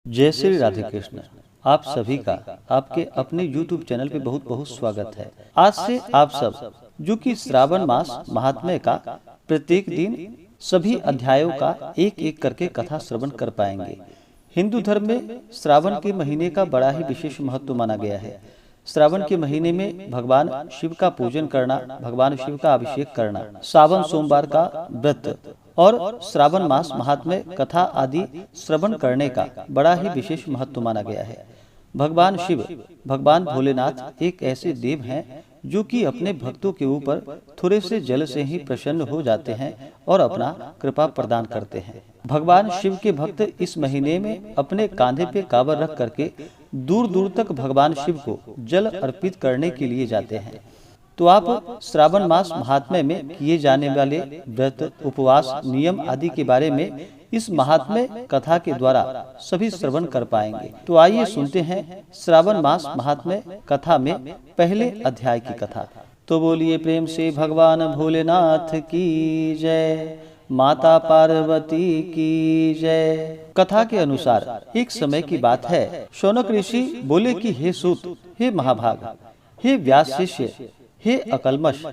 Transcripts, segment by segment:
जय श्री राधे कृष्ण। आप सभी का आपके अपने YouTube चैनल पे बहुत बहुत स्वागत है। आज से आप सब जो कि श्रावण मास महात्म्य का प्रत्येक दिन सभी अध्यायों का एक एक करके कथा श्रवण कर पाएंगे। हिंदू धर्म में श्रावण के महीने का बड़ा ही विशेष महत्व माना गया है। श्रावण के महीने में भगवान शिव का पूजन करना, भगवान शिव का अभिषेक करना, सावन सोमवार का व्रत और श्रावण मास महात्म्य कथा आदि श्रवण करने का बड़ा ही विशेष महत्व माना गया है। भगवान शिव, भगवान भोलेनाथ एक ऐसे देव हैं जो कि अपने भक्तों के ऊपर थोड़े से जल से ही प्रसन्न हो जाते हैं और अपना कृपा प्रदान करते हैं। भगवान शिव के भक्त इस महीने में अपने कांधे पे कांवर रख करके दूर दूर तक भगवान शिव को जल अर्पित करने के लिए जाते हैं। तो आप श्रावण मास महात्म्य में किए जाने वाले व्रत, उपवास, नियम आदि के बारे में इस महात्म्य कथा के द्वारा सभी श्रवण कर पाएंगे। तो आइए सुनते हैं श्रावण मास महात्म्य कथा में पहले अध्याय की कथा। तो बोलिए प्रेम से भगवान भोलेनाथ की जय, माता पार्वती की जय। कथा के अनुसार एक समय की बात है, शौनक ऋषि बोले कि हे सूत, हे महाभाग, हे व्यास शिष्य, हे अकल्मष,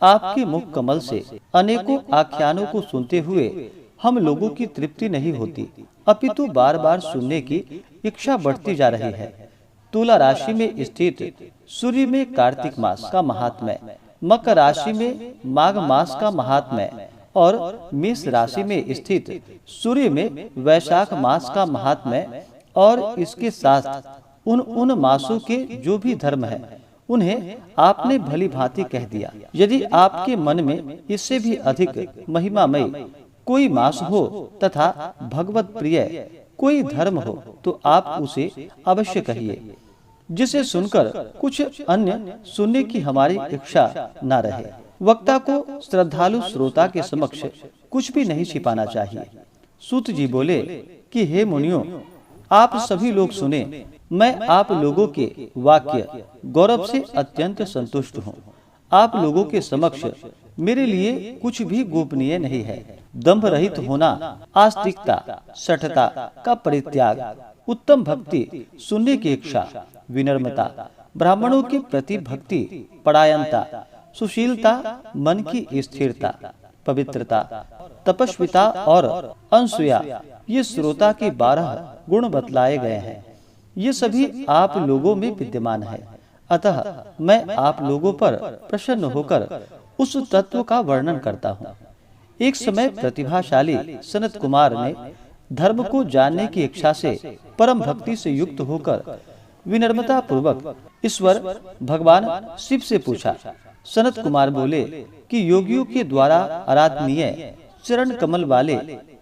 आपके मुख कमल से अनेकों आख्यानों को सुनते हुए हम लोगों की तृप्ति नहीं होती, अपितु बार बार सुनने की इच्छा बढ़ती जा रही है। तुला राशि में स्थित सूर्य में कार्तिक मास का महात्म्य, मकर राशि में माघ मास का महात्म्य और मेष राशि में स्थित सूर्य में वैशाख मास का महात्म्य और इसके साथ उन मासों के जो भी धर्म है उन्हें आपने भली भांति कह दिया। यदि आपके मन में इससे भी अधिक महिमामय कोई मास हो तथा भगवत प्रिय कोई धर्म हो तो आप उसे अवश्य कहिए, जिसे सुनकर कुछ अन्य सुनने की हमारी इच्छा न रहे। वक्ता को श्रद्धालु श्रोता के समक्ष कुछ भी नहीं छिपाना चाहिए। सूत जी बोले कि हे मुनियों, आप सभी लोग सुने, मैं आप लोगों के वाक्य गौरव से अत्यंत संतुष्ट हूँ। आप लोगों के समक्ष मेरे लिए कुछ भी गोपनीय नहीं है। दंभ रहित होना, आस्तिकता, शठता का परित्याग, उत्तम भक्ति, सुनने की इच्छा, विनम्रता, ब्राह्मणों के प्रति भक्ति, परायणता, सुशीलता, मन की स्थिरता, पवित्रता, तपस्विता और अनसूया, ये श्रोता के 12 गुण बतलाए गए हैं। ये सभी आप लोगों में विद्यमान है। अतः मैं आप लोगों पर प्रसन्न होकर उस तत्व का वर्णन करता हूँ। एक समय प्रतिभाशाली सनत कुमार ने धर्म को जानने की इच्छा से परम भक्ति से युक्त होकर विनम्रता पूर्वक ईश्वर भगवान शिव से पूछा। सनत कुमार बोले कि योगियों के द्वारा आराधनीय चरण कमल वाले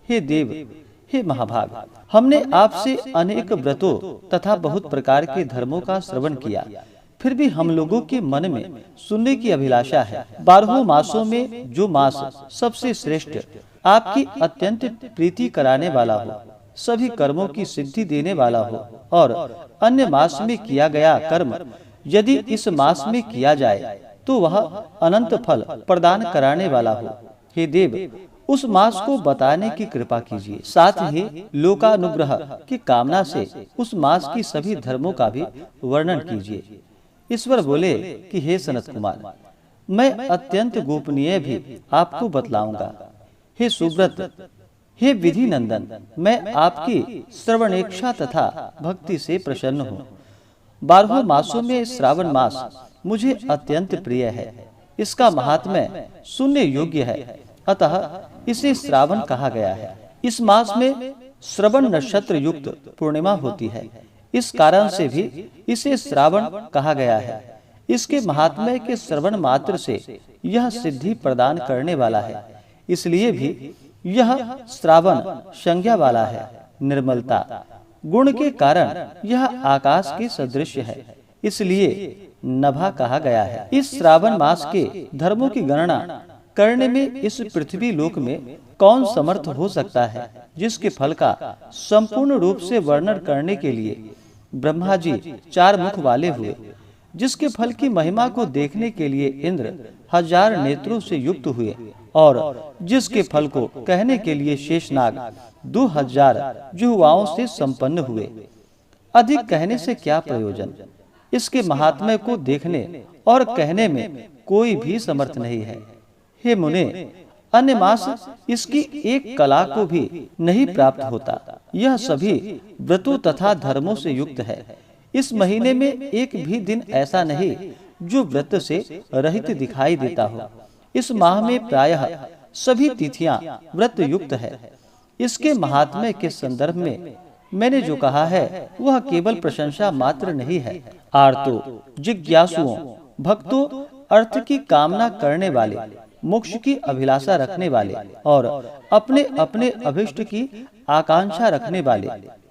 हे देव, हे महाभाग, हमने आपसे अनेक व्रतों तथा बहुत प्रकार के धर्मों का श्रवण किया, फिर भी हम लोगों के मन में सुनने की अभिलाषा है। 12 मासों में जो मास सबसे श्रेष्ठ, आपकी अत्यंत प्रीति कराने वाला हो, सभी कर्मों की सिद्धि देने वाला हो और अन्य मास में किया गया कर्म यदि इस मास में किया जाए तो वह अनंत फल प्रदान कराने वाला हो, हे देव, उस मास को बताने की कृपा कीजिए। साथ ही लोकानुग्रह की कामना से उस मास की सभी धर्मों का भी वर्णन कीजिए। ईश्वर बोले कि हे सनत कुमार, मैं अत्यंत गोपनीय भी आपको बतलाऊंगा। हे सुव्रत, हे विधि नंदन, मैं आपकी श्रवणेच्छा तथा भक्ति से प्रसन्न हूँ। 12 मासों में श्रावण मास मुझे अत्यंत प्रिय है। इसका महात्म्य सुनने योग्य है, अतः इसे श्रावण कहा गया है। इस मास में श्रवण नक्षत्र युक्त पूर्णिमा होती है, इस कारण से भी इसे श्रावण कहा गया है। इसके महात्म्य के श्रवण मात्र से यह सिद्धि प्रदान करने वाला है, इसलिए भी यह श्रावण संज्ञा वाला है। निर्मलता गुण के कारण यह आकाश के सदृश है, इसलिए नभा कहा गया है। इस श्रावण मास के धर्मों की गणना करने में इस पृथ्वी लोक में कौन समर्थ हो सकता है, जिसके फल का संपूर्ण रूप से वर्णन करने के लिए ब्रह्मा जी 4 मुख वाले हुए, जिसके फल की महिमा को देखने के लिए इंद्र 1000 नेत्रों से युक्त हुए और जिसके फल को कहने के लिए शेषनाग 2000 जुहुआओं से संपन्न हुए। अधिक कहने से क्या प्रयोजन? इसके महात्म्य को देखने और कहने में कोई भी समर्थ नहीं है। हे मुने, अन्य मास इसकी एक कला को भी नहीं प्राप्त होता। यह सभी व्रतों तथा धर्मों से युक्त है। इस महीने में एक भी दिन ऐसा नहीं जो व्रत से रहित दिखाई देता हो। इस माह में प्रायः सभी तिथियां व्रत युक्त है। इसके महात्म्य के संदर्भ में मैंने जो कहा है वह केवल प्रशंसा मात्र नहीं है। आर्तों, जिज्ञासुओं, भक्तों, अर्थ की कामना करने वाले, मोक्ष की अभिलाषा रखने वाले और अपने अपने अभिष्ट की आकांक्षा रखने वाले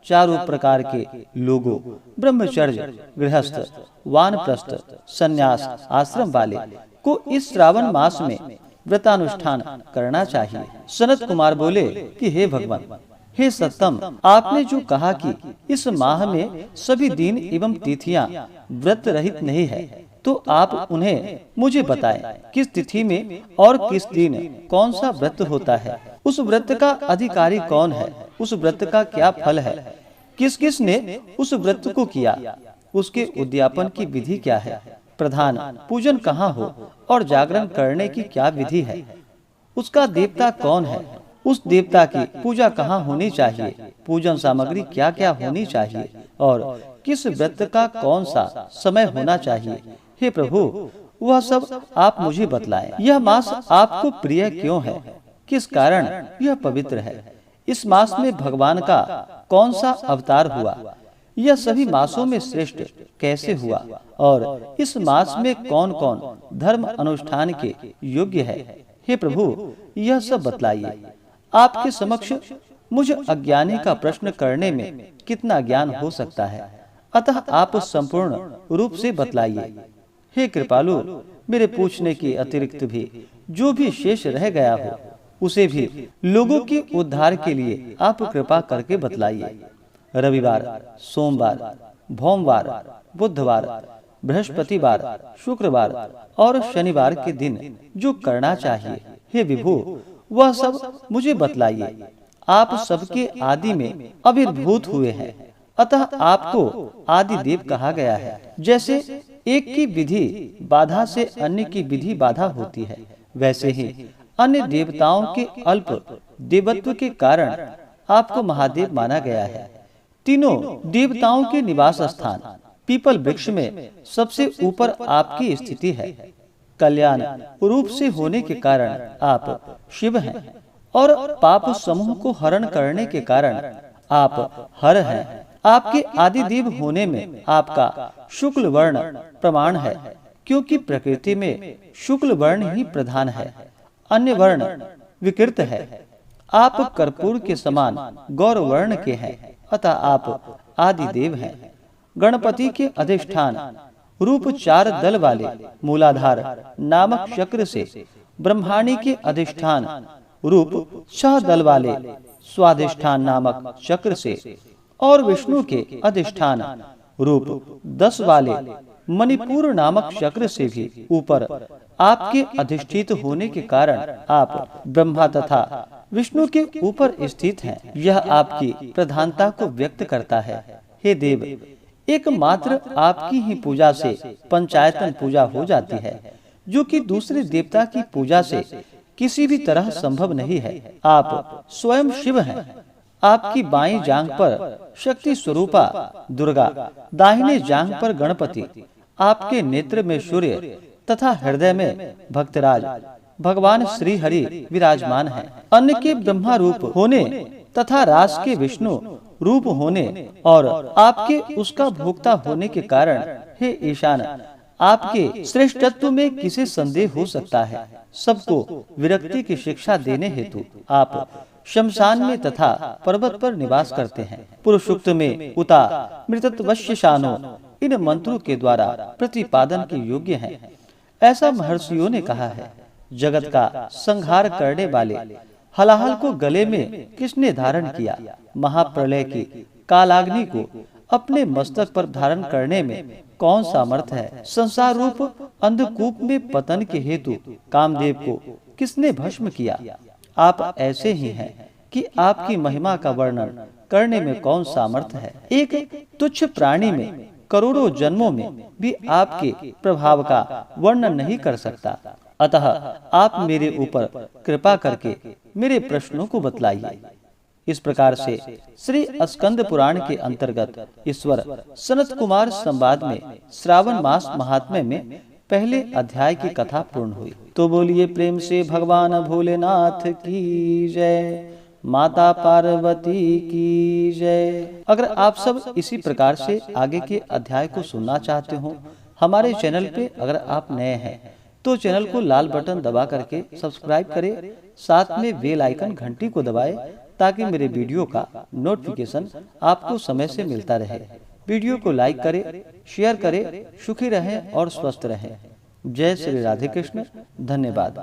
चारों प्रकार के लोगों, ब्रह्मचर्य, गृहस्थ, वानप्रस्थ, संन्यास आश्रम वाले को इस श्रावण मास में व्रतानुष्ठान करना चाहिए। सनत कुमार बोले कि हे भगवान, हे सत्तम, आपने जो कहा कि इस माह में सभी दिन एवं तिथियां व्रत रहित नहीं है, तो आप उन्हें मुझे बताएं, किस तिथि में और किस दिन कौन सा व्रत होता है, उस व्रत का अधिकारी कौन है, उस व्रत का क्या फल है, किस किस ने उस व्रत को किया, उसके उद्यापन की विधि क्या है, प्रधान पूजन कहाँ हो और जागरण करने की क्या विधि है, उसका देवता कौन है, उस देवता की पूजा कहाँ होनी चाहिए, पूजन सामग्री क्या क्या होनी चाहिए और किस व्रत का कौन सा समय होना चाहिए। हे प्रभु, वह सब आप मुझे बतलाएं। यह मास आपको प्रिय क्यों है, किस कारण यह पवित्र है, इस मास में भगवान का कौन सा अवतार हुआ, यह सभी मासों में श्रेष्ठ कैसे हुआ और इस मास में कौन कौन धर्म अनुष्ठान के योग्य है। हे प्रभु, यह सब बतलाइए। आपके समक्ष मुझ अज्ञानी का प्रश्न करने में कितना ज्ञान हो सकता है, अतः आप संपूर्ण रूप से बतलाइए। हे कृपालु, मेरे पूछने के अतिरिक्त भी जो भी शेष रह गया हो उसे भी लोगों के उद्धार के लिए आप कृपा करके बतलाइए। रविवार, सोमवार, भोमवार, बुधवार, बृहस्पतिवार, शुक्रवार और शनिवार के दिन जो करना चाहिए, हे विभु, वह सब मुझे बतलाइए। आप सबके आदि में आविर्भूत हुए हैं, अतः आपको आदि देव कहा गया है। जैसे एक की विधि बाधा से अन्य की विधि बाधा होती है, वैसे ही अन्य देवताओं के अल्प देवत्व के कारण आपको महादेव माना गया है। तीनों देवताओं के निवास स्थान पीपल वृक्ष में सबसे ऊपर आपकी स्थिति है। कल्याण रूप से होने के कारण आप शिव हैं और पाप समूह को हरण करने के कारण आप हर हैं। आपके आदि देव होने में आपका शुक्ल वर्ण प्रमाण है, क्योंकि प्रकृति में शुक्ल वर्ण ही प्रधान है, अन्य वर्ण विकृत है। आप कर्पूर के समान गौर वर्ण के हैं, अतः आप आदि देव हैं। गणपति के अधिष्ठान रूप 4 दल वाले मूलाधार नामक चक्र से, ब्रह्माणी के अधिष्ठान रूप 6 दल वाले स्वाधिष्ठान नामक चक्र से और विष्णु के अधिष्ठान रूप 10 वाले मणिपुर नामक चक्र से भी ऊपर आपके अधिष्ठित होने के कारण आप ब्रह्मा तथा विष्णु के ऊपर स्थित हैं। यह आपकी प्रधानता को व्यक्त करता है। हे देव, एकमात्र आपकी ही पूजा से पंचायतन पूजा हो जाती है, जो कि दूसरे देवता की पूजा से किसी भी तरह संभव नहीं है। आप स्वयं शिव हैं। आपकी बाईं जांघ पर शक्ति स्वरूपा दुर्गा, दाहिने जांघ पर गणपति, आपके नेत्र में सूर्य तथा हृदय में भक्तराज भगवान श्री हरि विराजमान हैं। अन्न के ब्रह्मा रूप होने तथा रास के विष्णु रूप होने और आपके उसका भोक्ता होने के कारण, हे ईशान, आपके श्रेष्ठत्व में किसे संदेह हो सकता है। सबको विरक्ति की शिक्षा देने हेतु आप शमशान में तथा पर्वत पर निवास करते हैं। पुरुषोक्त में उता मृतत्वश्य शानो इन मंत्रों के द्वारा प्रतिपादन के योग्य हैं, ऐसा महर्षियों ने कहा है। जगत का संहार करने वाले हलाहल को गले में किसने धारण किया? महाप्रलय की कालाग्नि को अपने मस्तक पर धारण करने में कौन सामर्थ है? संसार रूप अंधकूप में पतन के हेतु कामदेव को किसने भस्म किया? आप ऐसे ही हैं कि आपकी महिमा का वर्णन करने में कौन सामर्थ्य है। एक तुच्छ प्राणी में करोड़ों जन्मों में भी आपके प्रभाव का वर्णन नहीं कर सकता। अतः आप मेरे ऊपर कृपा करके मेरे प्रश्नों को बतलाइए। इस प्रकार से श्री स्कंद पुराण के अंतर्गत ईश्वर सनत कुमार संवाद में श्रावण मास महात्म्य में पहले अध्याय की कथा पूर्ण हुई। तो बोलिए प्रेम से भगवान भोलेनाथ की जय, माता पार्वती की जय। अगर आप सब इसी प्रकार से आगे के अध्याय को सुनना चाहते हो, हमारे चैनल पे अगर आप नए हैं तो चैनल को लाल बटन दबा करके सब्सक्राइब करें, साथ में बेल आइकन घंटी को दबाएं ताकि मेरे वीडियो का नोटिफिकेशन आपको समय से मिलता रहे। वीडियो को लाइक करें, शेयर करें। सुखी रहें और स्वस्थ रहें। जय श्री राधे कृष्ण। धन्यवाद।